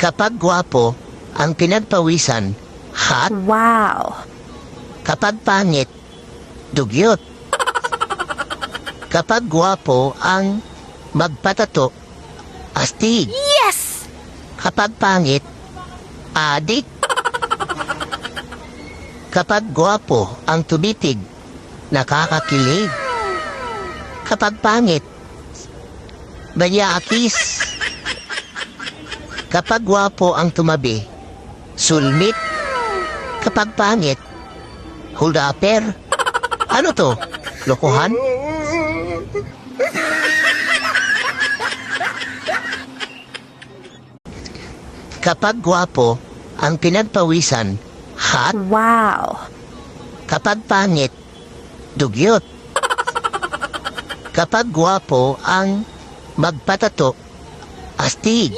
Kapag gwapo ang pinagpawisan, hot. Wow. Kapag pangit, dugyot. Kapag gwapo ang magpatato, astig. Yes! Kapag pangit, adik. Kapag gwapo ang tumitig, nakakakilig. Kapag pangit, bayakis. Kapag gwapo ang tumabi, sulmit. Kapag pangit, huldaper. Ano to? Lokohan? Kapag gwapo ang pinagpawisan, hot. Wow. Kapag pangit, dugyot. Kapag gwapo ang magpatato, astig.